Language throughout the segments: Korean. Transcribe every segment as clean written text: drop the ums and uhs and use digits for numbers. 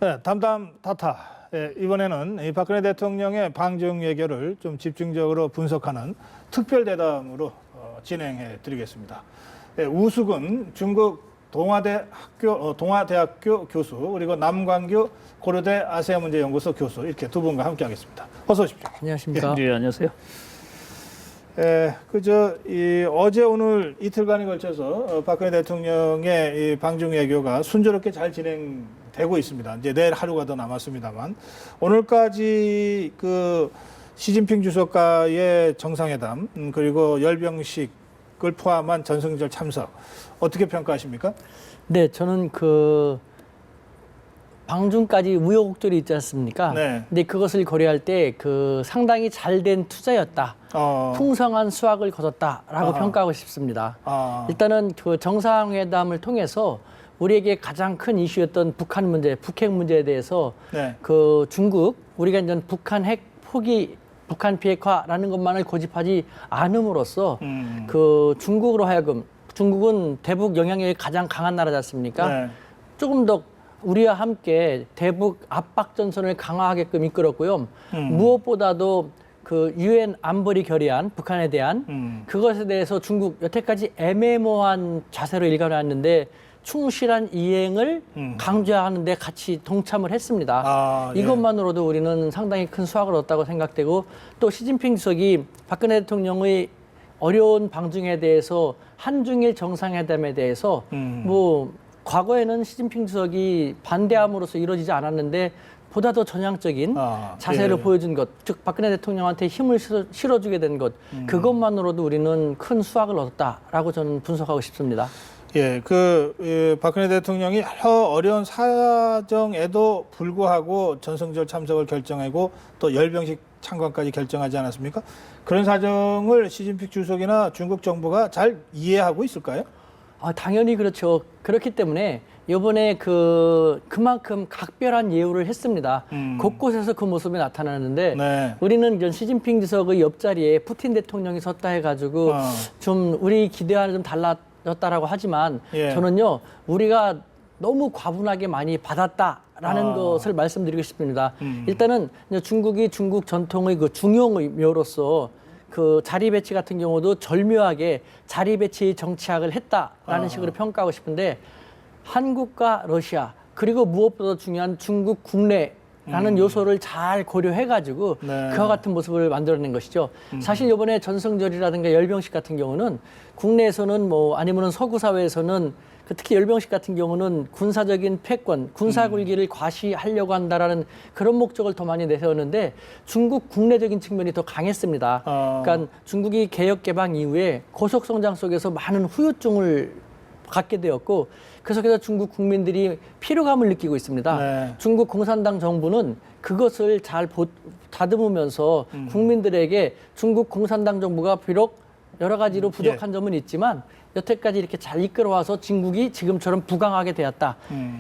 네, 담담 타타. 예, 이번에는 이 박근혜 대통령의 방중 외교를 좀 집중적으로 분석하는 특별 대담으로 진행해 드리겠습니다. 예, 우수근 중국 동아대학교 교수 그리고 남광규 고려대 아시아문제연구소 교수 이렇게 두 분과 함께하겠습니다. 어서 오십시오. 안녕하십니까? 네, 안녕하세요. 어제 오늘 이틀간에 걸쳐서 박근혜 대통령의 이 방중 외교가 순조롭게 잘 진행되고 있습니다. 이제 내일 하루가 더 남았습니다만 오늘까지 그 시진핑 주석과의 정상회담 그리고 열병식을 포함한 전승절 참석 어떻게 평가하십니까? 네, 저는 그 방중까지 우여곡절이 있지 않습니까? 네. 근데 그것을 고려할 때 그 상당히 잘된 투자였다. 풍성한 수확을 거뒀다라고 평가하고 싶습니다. 일단은 그 정상회담을 통해서 우리에게 가장 큰 이슈였던 북한 문제, 북핵 문제에 대해서 네. 그 중국 우리가 이제 북한 핵 포기, 북한 비핵화라는 것만을 고집하지 않음으로써 그 중국으로 하여금 중국은 대북 영향력이 가장 강한 나라지 않습니까? 네. 조금 더 우리와 함께 대북 압박 전선을 강화하게끔 이끌었고요. 무엇보다도 그 유엔 안보리 결의안 북한에 대한 그것에 대해서 중국 여태까지 애매모호한 자세로 일관해왔는데 충실한 이행을 강조하는 데 같이 동참을 했습니다. 예. 이것만으로도 우리는 상당히 큰 수확을 얻었다고 생각되고 또 시진핑 주석이 박근혜 대통령의 어려운 방중에 대해서 한중일 정상회담에 대해서 뭐 과거에는 시진핑 주석이 반대함으로써 이루어지지 않았는데 보다 더 전향적인 자세를 예. 보여준 것, 즉 박근혜 대통령한테 힘을 실어주게 된 것, 그것만으로도 우리는 큰 수확을 얻었다라고 저는 분석하고 싶습니다. 예, 박근혜 대통령이 여러 어려운 사정에도 불구하고 전승절 참석을 결정하고 또 열병식 참관까지 결정하지 않았습니까? 그런 사정을 시진핑 주석이나 중국 정부가 잘 이해하고 있을까요? 당연히 그렇죠. 그렇기 때문에 이번에 그만큼 각별한 예우를 했습니다. 곳곳에서 그 모습이 나타나는데 네. 우리는 이제 시진핑 주석의 옆자리에 푸틴 대통령이 섰다 해가지고 좀 우리 기대와는 좀 달라졌다라고 하지만 예. 저는요 우리가 너무 과분하게 많이 받았다라는 것을 말씀드리고 싶습니다. 일단은 이제 중국이 중국 전통의 그 중용의 묘로서 그 자리 배치 같은 경우도 절묘하게 자리 배치 정치학을 했다라는 식으로 평가하고 싶은데 한국과 러시아 그리고 무엇보다 중요한 중국 국내라는 요소를 잘 고려해가지고 네. 그와 같은 모습을 만들어낸 것이죠. 사실 이번에 전승절이라든가 열병식 같은 경우는 국내에서는 뭐 아니면은 서구 사회에서는 특히 열병식 같은 경우는 군사적인 패권, 군사굴기를 과시하려고 한다라는 그런 목적을 더 많이 내세웠는데 중국 국내적인 측면이 더 강했습니다. 그러니까 중국이 개혁 개방 이후에 고속 성장 속에서 많은 후유증을 갖게 되었고 계속해서 중국 국민들이 피로감을 느끼고 있습니다. 네. 중국 공산당 정부는 그것을 잘 다듬으면서 국민들에게 중국 공산당 정부가 비록 여러 가지로 부족한 점은 있지만 여태까지 이렇게 잘 이끌어와서 중국이 지금처럼 부강하게 되었다.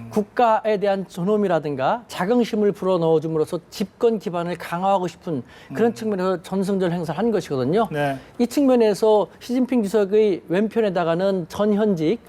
국가에 대한 존엄이라든가 자긍심을 불어넣어줌으로써 집권 기반을 강화하고 싶은 그런 측면에서 전승절 행사를 한 것이거든요. 네. 이 측면에서 시진핑 주석의 왼편에다가는 전현직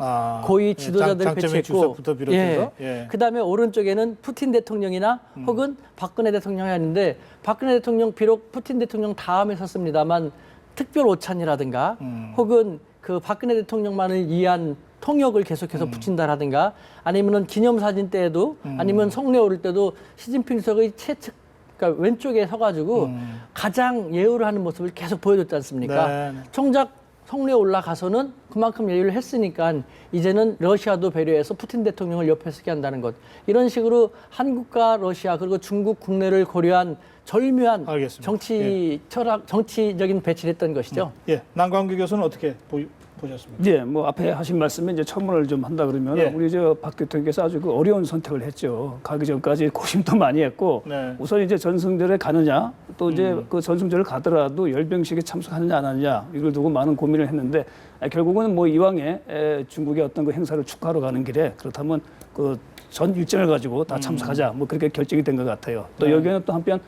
고위 지도자들을 장점의 배치했고 주석부터 비롯해서 예. 그다음에 오른쪽에는 푸틴 대통령이나 혹은 박근혜 대통령이 있는데 박근혜 대통령 비록 푸틴 대통령 다음에 섰습니다만 특별 오찬이라든가 혹은 그 박근혜 대통령만을 위한 통역을 계속해서 붙인다라든가 아니면은 기념사진 때에도 아니면 성례 오를 때도 시진핑 주석의 최측 그러니까 왼쪽에 서가지고 가장 예우를 하는 모습을 계속 보여줬지 않습니까? 네. 정작 성례 올라가서는 그만큼 예우를 했으니까 이제는 러시아도 배려해서 푸틴 대통령을 옆에 서게 한다는 것. 이런 식으로 한국과 러시아 그리고 중국 국내를 고려한 절묘한 알겠습니다. 정치 철학, 정치적인 배치를 했던 것이죠. 예, 남광규 교수는 어떻게 보셨습니까? 예, 뭐 앞에 하신 말씀에 이제 첨언을 좀 한다 그러면 예. 우리 저 박 대통령께서 아주 그 어려운 선택을 했죠. 가기 전까지 고심도 많이 했고 네. 우선 이제 전승절에 가느냐 또 이제 그 전승절을 가더라도 열병식에 참석하느냐 안 하느냐 이걸 두고 많은 고민을 했는데 결국은 뭐 이왕에 중국의 어떤 그 행사를 축하하러 가는 길에 그렇다면 그 전 일정을 가지고 다 참석하자 뭐 그렇게 결정이 된 것 같아요. 또 네. 여기에는 또 한편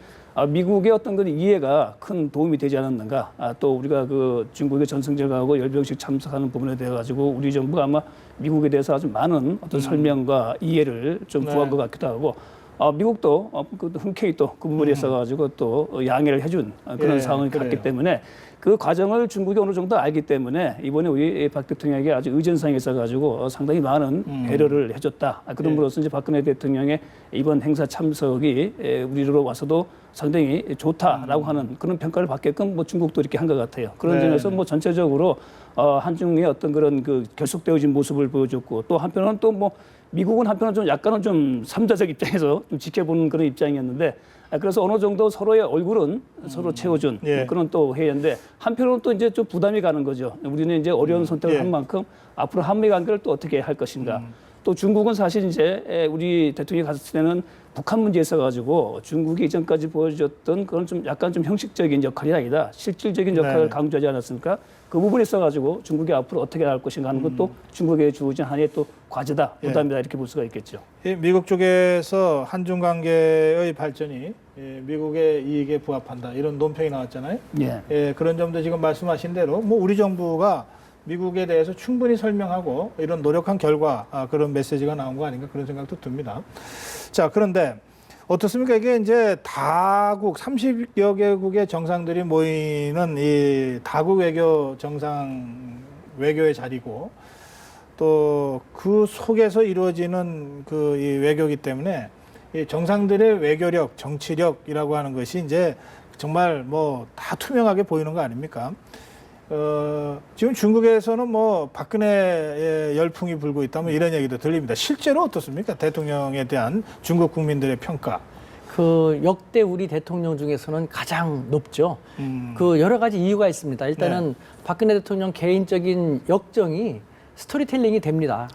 미국의 어떤 그 이해가 큰 도움이 되지 않았는가. 또 우리가 그 중국의 전승절하고 열병식 참석하는 부분에 대해 가지고 우리 정부가 아마 미국에 대해서 아주 많은 어떤 설명과 이해를 좀 구한 것 같기도 하고 미국도 흔쾌히 또 그 부분에 있어가지고 또 양해를 해준 그런 상황이 그래요. 갔기 때문에 그 과정을 중국이 어느 정도 알기 때문에 이번에 우리 박 대통령에게 아주 의전상에 있어가지고 상당히 많은 배려를 해줬다. 그럼으로써 이제 박근혜 대통령의 이번 행사 참석이 우리로 와서도 상당히 좋다라고 하는 그런 평가를 받게끔 뭐 중국도 이렇게 한 것 같아요. 그런 네. 점에서 뭐 전체적으로 한중의 어떤 그런 그 결속되어진 모습을 보여줬고 또 한편은 또 뭐 미국은 한편은 좀 약간은 좀 삼자적 입장에서 좀 지켜보는 그런 입장이었는데 그래서 어느 정도 서로의 얼굴은 서로 채워준 예. 그런 또 회의인데 한편으로는 또 이제 좀 부담이 가는 거죠. 우리는 이제 어려운 선택을 예. 한 만큼 앞으로 한미 관계를 또 어떻게 할 것인가. 또 중국은 사실 이제 우리 대통령이 갔을 때는 북한 문제에 있어가지고 중국이 이전까지 보여줬던 그런 좀 약간 좀 형식적인 역할이 아니다. 실질적인 역할을 네. 강조하지 않았습니까? 그 부분에 있어가지고 중국이 앞으로 어떻게 나갈 것인가 하는 것도 중국에 주어진 하나의 또 과제다, 예. 부담이다 이렇게 볼 수가 있겠죠. 이 미국 쪽에서 한중 관계의 발전이 미국의 이익에 부합한다 이런 논평이 나왔잖아요. 예. 그런 점도 지금 말씀하신 대로 뭐 우리 정부가 미국에 대해서 충분히 설명하고 이런 노력한 결과 그런 메시지가 나온 거 아닌가 그런 생각도 듭니다. 자, 그런데 어떻습니까? 이게 이제 다국 30여 개국의 정상들이 모이는 이 다국 외교 정상 외교의 자리고 또 그 속에서 이루어지는 그 이 외교이기 때문에 이 정상들의 외교력, 정치력이라고 하는 것이 이제 정말 뭐 다 투명하게 보이는 거 아닙니까? 지금 중국에서는 뭐 박근혜의 열풍이 불고 있다 뭐 이런 얘기도 들립니다. 실제로 어떻습니까? 대통령에 대한 중국 국민들의 평가. 그 역대 우리 대통령 중에서는 가장 높죠. 그 여러 가지 이유가 있습니다. 일단은 박근혜 대통령 개인적인 역정이 스토리텔링이 됩니다.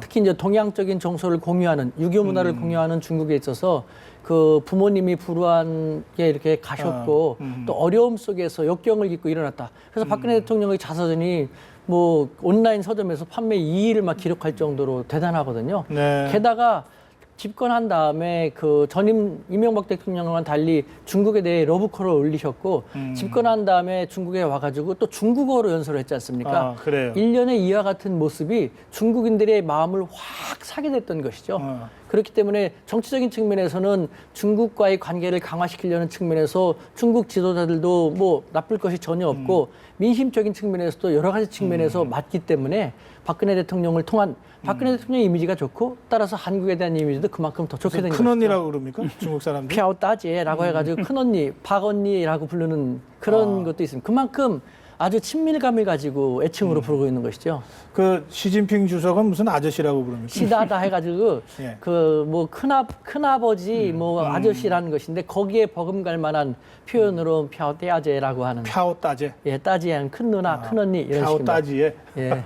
특히 이제 동양적인 정서를 공유하는 유교 문화를 공유하는 중국에 있어서 그 부모님이 불우하게 이렇게 가셨고 또 어려움 속에서 역경을 겪고 일어났다. 그래서 박근혜 대통령의 자서전이 뭐 온라인 서점에서 판매 2위를 막 기록할 정도로 대단하거든요. 네. 게다가 집권한 다음에 그 전임 이명박 대통령과는 달리 중국에 대해 러브콜을 올리셨고 집권한 다음에 중국에 와가지고 또 중국어로 연설을 했지 않습니까? 그래요. 일련의 이와 같은 모습이 중국인들의 마음을 확 사게 됐던 것이죠. 그렇기 때문에 정치적인 측면에서는 중국과의 관계를 강화시키려는 측면에서 중국 지도자들도 뭐 나쁠 것이 전혀 없고 민심적인 측면에서도 여러 가지 측면에서 맞기 때문에 박근혜 대통령을 통한 박근혜 대통령의 이미지가 좋고 따라서 한국에 대한 이미지도 그만큼 더 좋게 된 것이죠. 큰언니라고 그럽니까? 중국 사람들? 피아오 따지라고 해가지고 큰언니, 박언니라고 부르는 그런 것도 있습니다. 그만큼 아주 친밀감을 가지고 애칭으로 부르고 있는 것이죠. 그 시진핑 주석은 무슨 아저씨라고 부릅니까? 시다다 해가지고 예. 그 뭐 큰아버지 뭐 아저씨라는 것인데 거기에 버금갈 만한 표현으로 피아오 따지라고 하는 펴오 따제. 예 따지한 큰 누나, 큰 언니 이런 펴오 식입니다. 따지에. 예.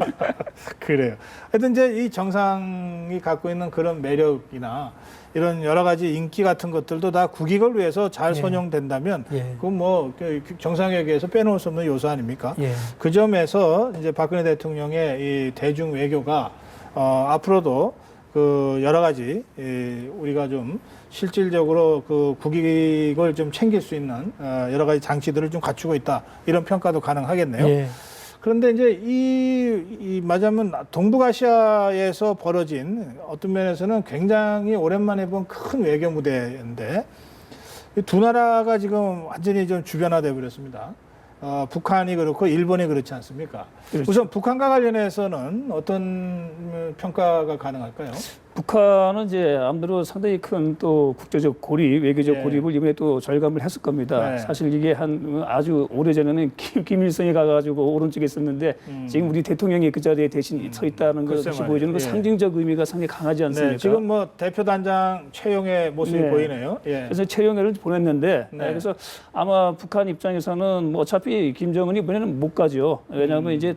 그래요. 하여튼 이제 이 정상이 갖고 있는 그런 매력이나 이런 여러 가지 인기 같은 것들도 다 국익을 위해서 잘 선용된다면 예. 그건 뭐 정상회계에서 빼놓을 수 없는 요소 아닙니까? 예. 그 점에서 이제 박근혜 대통령의 이 대중 외교가 앞으로도 그 여러 가지 우리가 좀 실질적으로 그 국익을 좀 챙길 수 있는 여러 가지 장치들을 좀 갖추고 있다 이런 평가도 가능하겠네요. 예. 그런데 이제 이 맞으면 동북아시아에서 벌어진 어떤 면에서는 굉장히 오랜만에 본 큰 외교 무대인데 이 두 나라가 지금 완전히 좀 주변화돼 버렸습니다. 북한이 그렇고 일본이 그렇지 않습니까? 그렇죠. 우선 북한과 관련해서는 어떤 평가가 가능할까요? 북한은 이제 아무래도 상당히 큰 또 국제적 고립, 외교적 예. 고립을 이번에 또 절감을 했을 겁니다. 네. 사실 이게 한 아주 오래전에는 김일성이 가가지고 오른쪽에 있었는데 지금 우리 대통령이 그 자리에 대신 서 있다는 글쎄 것이 말이에요. 보여주는 그 예. 상징적 의미가 상당히 강하지 않습니까? 네, 지금 뭐 대표단장 최용의 모습이 네. 보이네요. 예. 그래서 최영애를 보냈는데 네. 그래서 아마 북한 입장에서는 뭐 어차피 김정은이 이번에는 못 가죠. 왜냐하면 이제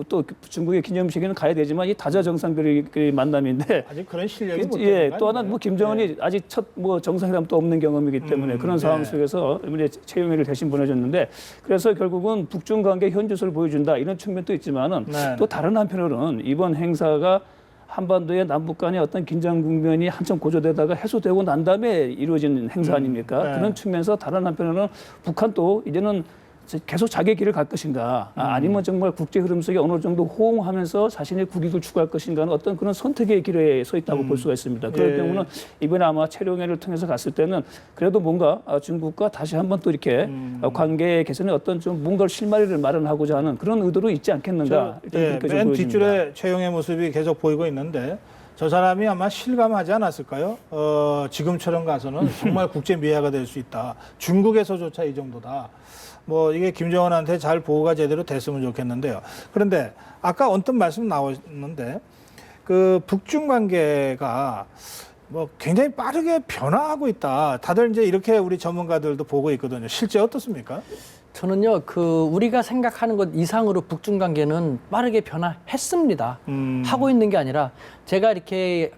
또 중국의 기념식에는 가야 되지만 이 다자 정상들의 만남인데 아직 그런 실력이 못 예, 되는 거 또 하나 아닌가요? 뭐 김정은이 아직 첫 뭐 정상회담도 없는 경험이기 때문에 그런 상황 네. 속에서 이번에 최영애를 대신 보내줬는데 그래서 결국은 북중 관계 현주소를 보여준다 이런 측면도 있지만은 네. 또 다른 한편으로는 이번 행사가 한반도의 남북 간의 어떤 긴장 국면이 한참 고조되다가 해소되고 난 다음에 이루어진 행사 아닙니까? 네. 그런 측면에서 다른 한편으로는 북한도 이제는 계속 자기의 길을 갈 것인가, 아니면 정말 국제 흐름 속에 어느 정도 호응하면서 자신의 국익을 추구할 것인가는 어떤 그런 선택의 길에 서 있다고 볼 수가 있습니다. 그럴 예. 경우는 이번에 아마 체류회를 통해서 갔을 때는 그래도 뭔가 중국과 다시 한번 또 이렇게 관계 개선에 어떤 좀 뭔가 실마리를 마련하고자 하는 그런 의도로 있지 않겠는가. 일단 예, 그렇게 좀 맨 보여집니다. 뒷줄에 최용의 모습이 계속 보이고 있는데 저 사람이 아마 실감하지 않았을까요? 지금처럼 가서는 정말 국제 미아가 될 수 있다. 중국에서조차 이 정도다. 뭐 이게 김정은한테 잘 보호가 제대로 됐으면 좋겠는데요. 그런데 아까 언뜻 말씀 나왔는데 그 북중 관계가 뭐 굉장히 빠르게 변화하고 있다. 다들 이제 이렇게 우리 전문가들도 보고 있거든요. 실제 어떻습니까? 저는요, 우리가 생각하는 것 이상으로 북중 관계는 빠르게 변화했습니다. 하고 있는 게 아니라 제가 이렇게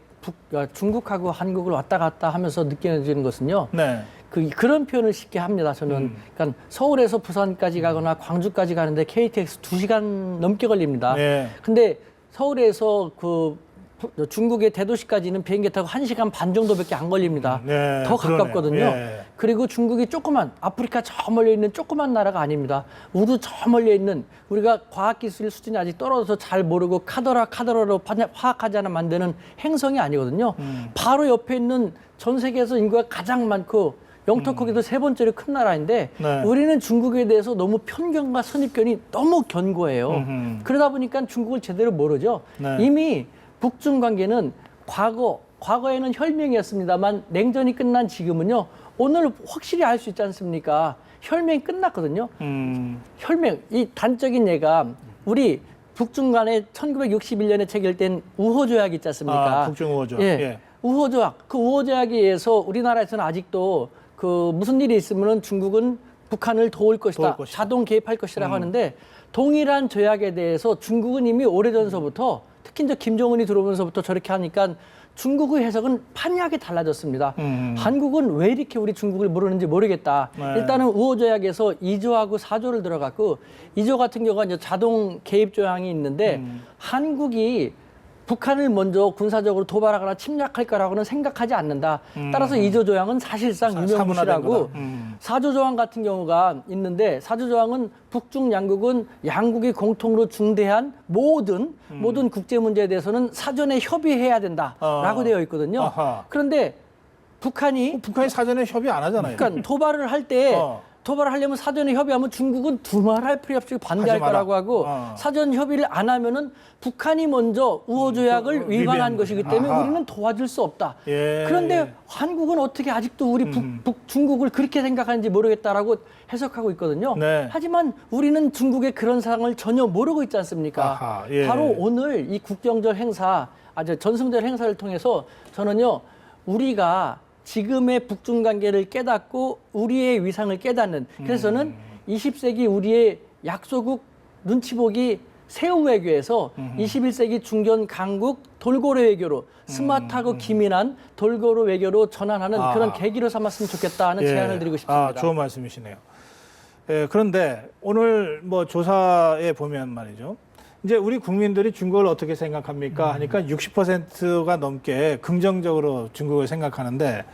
중국하고 한국을 왔다 갔다 하면서 느껴지는 것은요. 네. 그런 표현을 쉽게 합니다. 저는 그러니까 서울에서 부산까지 가거나 광주까지 가는데 KTX 2시간 넘게 걸립니다. 네. 근데 서울에서 중국의 대도시까지는 비행기 타고 1시간 반 정도밖에 안 걸립니다. 네, 더 그러네요. 가깝거든요. 예. 그리고 중국이 조그만 아프리카 저 멀리 있는 조그만 나라가 아닙니다. 우도 저 멀리 있는 우리가 과학기술 수준이 아직 떨어져서 잘 모르고 카더라로 화학하지 않아 만드는 행성이 아니거든요. 바로 옆에 있는 전 세계에서 인구가 가장 많고 영토 크기도 세 번째로 큰 나라인데 네. 우리는 중국에 대해서 너무 편견과 선입견이 너무 견고해요. 음흠. 그러다 보니까 중국을 제대로 모르죠. 네. 이미 북중 관계는 과거에는 혈맹이었습니다만 냉전이 끝난 지금은요. 오늘 확실히 알 수 있지 않습니까? 혈맹이 끝났거든요. 혈맹, 이 단적인 예가 우리 북중 간에 1961년에 체결된 우호조약 있지 않습니까? 북중 우호조약. 예. 예. 우호조약. 그 우호조약에 의해서 우리나라에서는 아직도 무슨 일이 있으면은 중국은 북한을 도울 것이다. 자동 개입할 것이라고 하는데 동일한 조약에 대해서 중국은 이미 오래전서부터 특히 이제 김정은이 들어오면서부터 저렇게 하니까 중국의 해석은 판이하게 달라졌습니다. 한국은 왜 이렇게 우리 중국을 모르는지 모르겠다. 네. 일단은 우호조약에서 2조하고 4조를 들어갔고 2조 같은 경우가 이제 자동 개입 조항이 있는데 한국이 북한을 먼저 군사적으로 도발하거나 침략할 거라고는 생각하지 않는다. 따라서 2조 조항은 사실상 유명무실하고 4조 조항 같은 경우가 있는데 4조 조항은 북중 양국이 공통으로 중대한 모든 국제 문제에 대해서는 사전에 협의해야 된다라고 되어 있거든요. 아하. 그런데 북한이 사전에 협의 안 하잖아요. 그러니까 도발을 할 때 도발을 하려면 사전에 협의하면 중국은 두말할 필요 없이 반대할 하지 마라. 거라고 하고 사전 협의를 안 하면은 북한이 먼저 우호조약을 위반한 것이기 때문에 아하. 우리는 도와줄 수 없다. 예, 그런데 예. 한국은 어떻게 아직도 우리 중국을 그렇게 생각하는지 모르겠다라고 해석하고 있거든요. 네. 하지만 우리는 중국의 그런 상황을 전혀 모르고 있지 않습니까? 아하, 예. 바로 오늘 이 국경절 행사, 전승절 행사를 통해서 저는요, 우리가 지금의 북중 관계를 깨닫고 우리의 위상을 깨닫는, 그래서는 20세기 우리의 약소국 눈치 보기 새우 외교에서 21세기 중견 강국 돌고래 외교로 스마트하고 기민한 돌고래 외교로 전환하는 그런 계기로 삼았으면 좋겠다는 제안을 드리고 싶습니다. 좋은 말씀이시네요. 예, 그런데 오늘 뭐 조사에 보면 말이죠. 이제 우리 국민들이 중국을 어떻게 생각합니까? 하니까 60%가 넘게 긍정적으로 중국을 생각하는데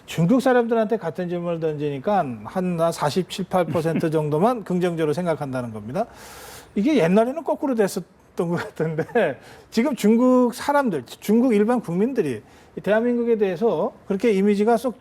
중국 사람들한테 같은 질문을 던지니까 한 47, 8% 정도만 긍정적으로 생각한다는 겁니다. 이게 옛날에는 거꾸로 됐었던 것 같은데 지금 중국 사람들, 중국 일반 국민들이 이 대한민국에 대해서 그렇게 이미지가 쏙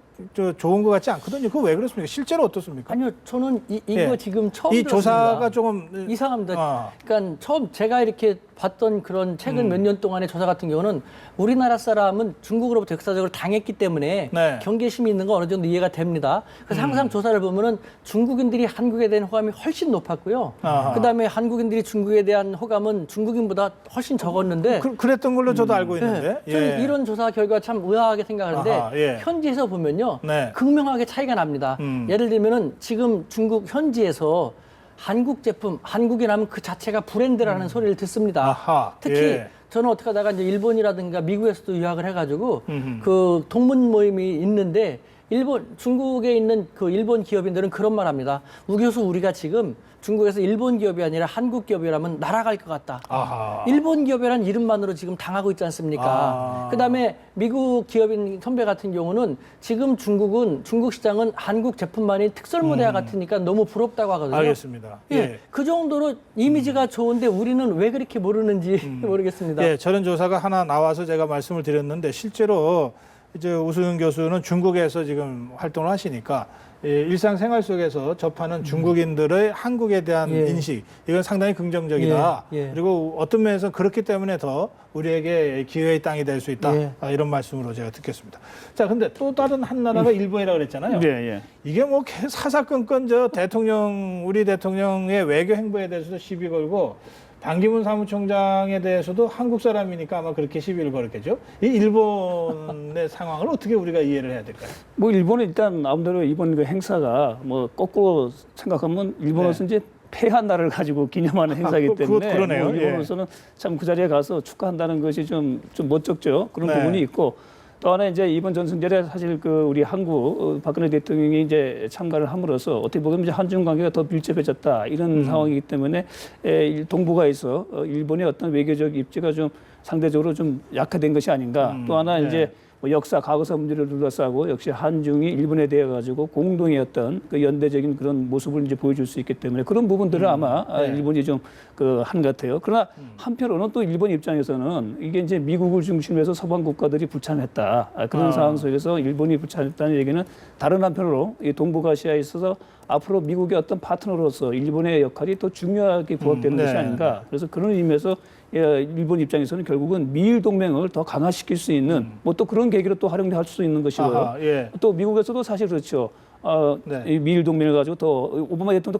좋은 것 같지 않거든요. 그거 왜 그렇습니까? 실제로 어떻습니까? 아니요, 저는 이거 예. 지금 처음 이 들었습니다. 조사가 조금 이상합니다. 그러니까 처음 제가 이렇게 봤던 그런 최근 몇 년 동안의 조사 같은 경우는 우리나라 사람은 중국으로부터 역사적으로 당했기 때문에 네. 경계심이 있는 건 어느 정도 이해가 됩니다. 그래서 항상 조사를 보면은 중국인들이 한국에 대한 호감이 훨씬 높았고요. 아하. 그다음에 한국인들이 중국에 대한 호감은 중국인보다 훨씬 적었는데 그랬던 걸로 저도 알고 있는데. 네. 저는 이런 조사 결과 참 의아하게 생각하는데 아하, 예. 현지에서 보면요. 네. 극명하게 차이가 납니다. 예를 들면은 지금 중국 현지에서 한국 제품, 한국이라면 그 자체가 브랜드라는 소리를 듣습니다. 아하, 특히 예. 저는 어떻게 하다가 이제 일본이라든가 미국에서도 유학을 해가지고 그 동문 모임이 있는데 중국에 있는 그 일본 기업인들은 그런 말 합니다. 우교수 우리가 지금 중국에서 일본 기업이 아니라 한국 기업이라면 날아갈 것 같다. 아하. 일본 기업이라는 이름만으로 지금 당하고 있지 않습니까? 아. 그다음에 미국 기업인 선배 같은 경우는 지금 중국 시장은 한국 제품만이 특설무대와 같으니까 너무 부럽다고 하거든요. 알겠습니다. 예, 그 정도로 이미지가 좋은데 우리는 왜 그렇게 모르는지 모르겠습니다. 예, 저런 조사가 하나 나와서 제가 말씀을 드렸는데 실제로 이제 우수윤 교수는 중국에서 지금 활동을 하시니까 일상생활 속에서 접하는 중국인들의 한국에 대한 예. 인식 이건 상당히 긍정적이다. 예, 예. 그리고 어떤 면에서 그렇기 때문에 더 우리에게 기회의 땅이 될 수 있다. 예. 이런 말씀으로 제가 듣겠습니다. 자, 근데 또 다른 한 나라가 일본이라고 그랬잖아요. 예, 예. 이게 뭐 사사건건 우리 대통령의 외교 행보에 대해서도 시비 걸고 반기문 사무총장에 대해서도 한국 사람이니까 아마 그렇게 시비를 걸었겠죠. 이 일본의 상황을 어떻게 우리가 이해를 해야 될까요? 뭐 일본은 일단 나름대로 이번 그 행사가 뭐 거꾸로 생각하면 일본으로서 이제 패한 날을 가지고 기념하는 행사이기 때문에 그러네요. 뭐 일본으로서는 참 그 자리에 가서 축하한다는 것이 좀 멋쩍죠. 그런 네. 부분이 있고 또 하나 이제 이번 전승절에 사실 그 우리 한국 박근혜 대통령이 이제 참가를 함으로써 어떻게 보면 이제 한중 관계가 더 밀접해졌다 이런 상황이기 때문에 동북아에서 일본의 어떤 외교적 입지가 좀 상대적으로 좀 약화된 것이 아닌가. 또 하나 네. 이제 뭐 역사, 과거사 문제를 둘러싸고 역시 한중이 일본에 대해 가지고 공동의 어떤 그 연대적인 그런 모습을 이제 보여줄 수 있기 때문에 그런 부분들을 아마 네. 일본이 좀 그 한 것 같아요. 그러나 한편으로는 또 일본 입장에서는 이게 이제 미국을 중심으로 해서 서방 국가들이 불참했다. 그런 상황 속에서 일본이 불참했다는 얘기는 다른 한편으로 이 동북아시아에 있어서 앞으로 미국의 어떤 파트너로서 일본의 역할이 더 중요하게 부각되는 네. 것이 아닌가. 그래서 그런 의미에서 일본 입장에서는 결국은 미일 동맹을 더 강화시킬 수 있는 뭐 또 그런 계기로 또 활용할 수 있는 것이고요. 아하, 예. 또 미국에서도 사실 그렇죠. 네. 이 미일 동맹을 가지고 더 오바마 대통령도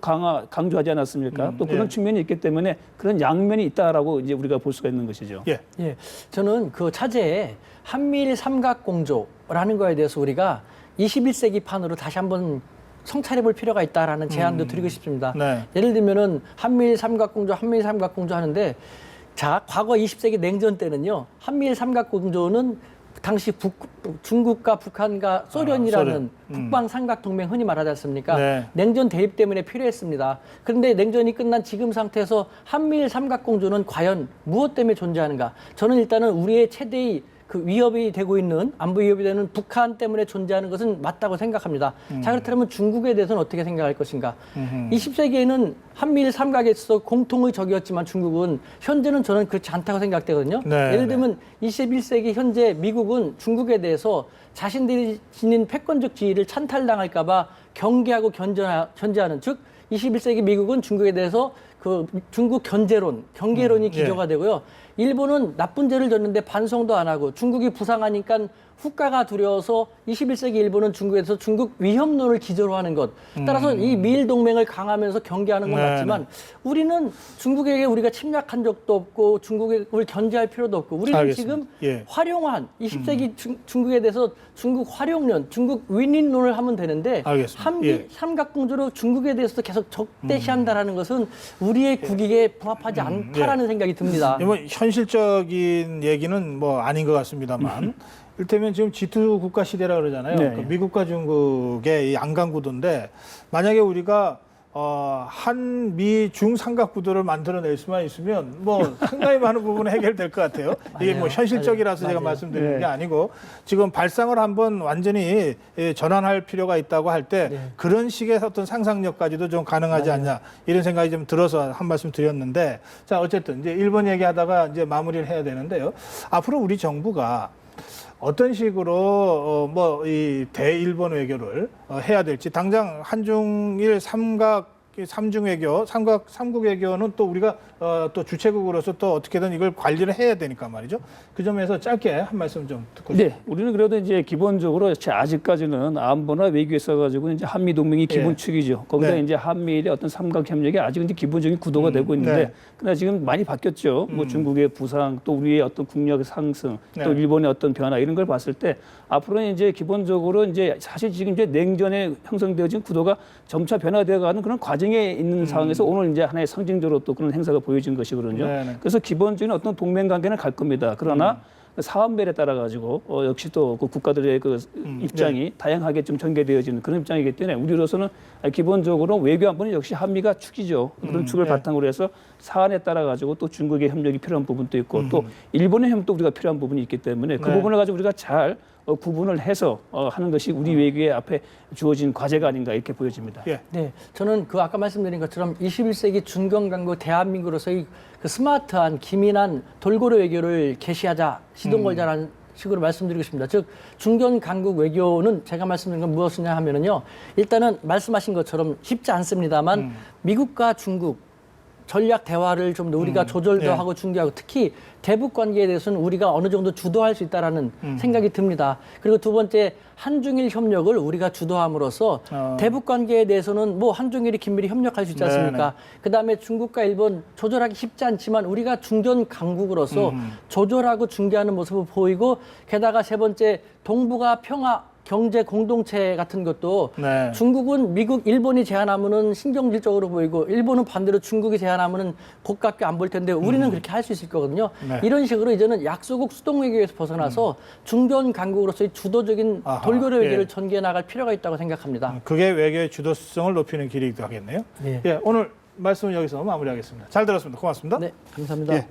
강조하지 않았습니까? 또 그런 예. 측면이 있기 때문에 그런 양면이 있다라고 이제 우리가 볼 수가 있는 것이죠. 예. 예, 저는 그 차제에 한미일 삼각공조라는 거에 대해서 우리가 21세기 판으로 다시 한번 성찰해 볼 필요가 있다라는 제안도 드리고 싶습니다. 네. 예를 들면은 한미일 삼각공조 하는데 자, 과거 20세기 냉전 때는요. 한미일 삼각공조는 당시 중국과 북한과 소련이라는 소련. 북방 삼각 동맹 흔히 말하지 않습니까? 네. 냉전 대입 때문에 필요했습니다. 그런데 냉전이 끝난 지금 상태에서 한미일 삼각공조는 과연 무엇 때문에 존재하는가? 저는 일단은 우리의 최대의 그 위협이 되고 있는 안보 위협이 되는 북한 때문에 존재하는 것은 맞다고 생각합니다. 자, 그렇다면 중국에 대해서는 어떻게 생각할 것인가? 20세기에는 한미일 삼각에서 공통의 적이었지만 중국은 현재는 저는 그렇지 않다고 생각되거든요. 네, 예를 들면 21세기 현재 미국은 중국에 대해서 자신들이 지닌 패권적 지위를 찬탈당할까 봐 경계하고 견제하는 즉 21세기 미국은 중국에 대해서 그 중국 경계론이 기조가 되고요. 일본은 나쁜 죄를 졌는데 반성도 안 하고 중국이 부상하니까 후과가 두려워서 21세기 일본은 중국에서 중국 위협론을 기조로 하는 것. 따라서 이 미일 동맹을 강하면서 경계하는 건 네, 맞지만 우리는 중국에게 우리가 침략한 적도 없고 중국을 견제할 필요도 없고 우리는 알겠습니다. 지금 예. 활용한 20세기 중국에 대해서 중국 활용론, 중국 윈윈론을 하면 되는데 알겠습니다. 한미 예. 삼각공조로 중국에 대해서도 계속 적대시한다라는 것은 우리의 국익에 부합하지 않다라는 생각이 듭니다. 뭐 현실적인 얘기는 뭐 아닌 것 같습니다만 이를테면 지금 G2 국가 시대라 그러잖아요. 네. 그 미국과 중국의 이 안강구도인데 만약에 우리가 한미 중 삼각 구도를 만들어낼 수만 있으면 뭐 상당히 많은 부분은 해결될 것 같아요. 이게 뭐 현실적이라서 제가 맞아요. 말씀드리는 네. 게 아니고 지금 발상을 한번 완전히 전환할 필요가 있다고 할 때 그런 식의 어떤 상상력까지도 좀 가능하지 않냐 이런 생각이 좀 들어서 한 말씀 드렸는데 자 어쨌든 이제 일본 얘기하다가 이제 마무리를 해야 되는데요. 앞으로 우리 정부가 어떤 식으로 뭐 이 대일본 외교를 해야 될지 당장 한중일 삼중 외교, 삼국 외교는 또 우리가 또 주체국으로서 또 어떻게든 이걸 관리를 해야 되니까 말이죠. 그 점에서 짧게 한 말씀 좀 듣고 네, 우리는 그래도 이제 기본적으로 아직까지는 안보나 외교에 써가지고 이제 한미 동맹이 기본축이죠. 거기다 네. 이제 한미일의 어떤 삼각 협력이 아직 이제 기본적인 구도가 되고 있는데, 네. 그러나 지금 많이 바뀌었죠. 뭐 중국의 부상, 또 우리의 어떤 국력 상승, 또 네. 일본의 어떤 변화 이런 걸 봤을 때 앞으로는 이제 기본적으로 이제 사실 지금 이제 냉전에 형성되어진 구도가 점차 변화되어가는 그런 과정에 있는 상황에서 오늘 이제 하나의 상징적으로 또 그런 행사가 보여진 것이거든요. 네, 네. 그래서 기본적인 어떤 동맹 관계는 갈 겁니다. 그러나 사안별에 따라 가지고 역시 또 그 국가들의 그 입장이 다양하게 좀 전개되어지는 그런 입장이기 때문에 우리로서는 기본적으로 외교 안보는 역시 한미가 축이죠. 그런 축을 바탕으로 해서 사안에 따라 가지고 또 중국의 협력이 필요한 부분도 있고 또 일본의 협력도 우리가 필요한 부분이 있기 때문에 그 부분을 가지고 우리가 잘 구분을 해서 하는 것이 우리 외교의 앞에 주어진 과제가 아닌가 이렇게 보여집니다. 예. 네, 저는 그 아까 말씀드린 것처럼 21세기 중견강국 대한민국으로서의 그 스마트한 기민한 돌고래 외교를 개시하자, 시동 걸자라는 식으로 말씀드리고 싶습니다. 즉 중견강국 외교는 제가 말씀드린 건 무엇이냐 하면은요, 일단은 말씀하신 것처럼 쉽지 않습니다만 미국과 중국 전략 대화를 좀 더 우리가 조절도 예. 하고 중개하고 특히 대북 관계에 대해서는 우리가 어느 정도 주도할 수 있다라는 생각이 듭니다. 그리고 두 번째 한중일 협력을 우리가 주도함으로써 대북 관계에 대해서는 뭐 한중일이 긴밀히 협력할 수 있지 않습니까? 그다음에 중국과 일본 조절하기 쉽지 않지만 우리가 중견 강국으로서 조절하고 중개하는 모습을 보이고 게다가 세 번째 동북아 평화 경제 공동체 같은 것도 네. 중국은 미국, 일본이 제안하면은 신경질적으로 보이고 일본은 반대로 중국이 제안하면은 고깝게 안 볼 텐데 우리는 그렇게 할 수 있을 거거든요. 네. 이런 식으로 이제는 약소국 수동 외교에서 벗어나서 중견 강국으로서의 주도적인 아하, 돌고래 외교를 예. 전개해 나갈 필요가 있다고 생각합니다. 그게 외교의 주도성을 높이는 길이기도 하겠네요. 예. 예, 오늘 말씀은 여기서 마무리하겠습니다. 잘 들었습니다. 고맙습니다. 네, 감사합니다. 예.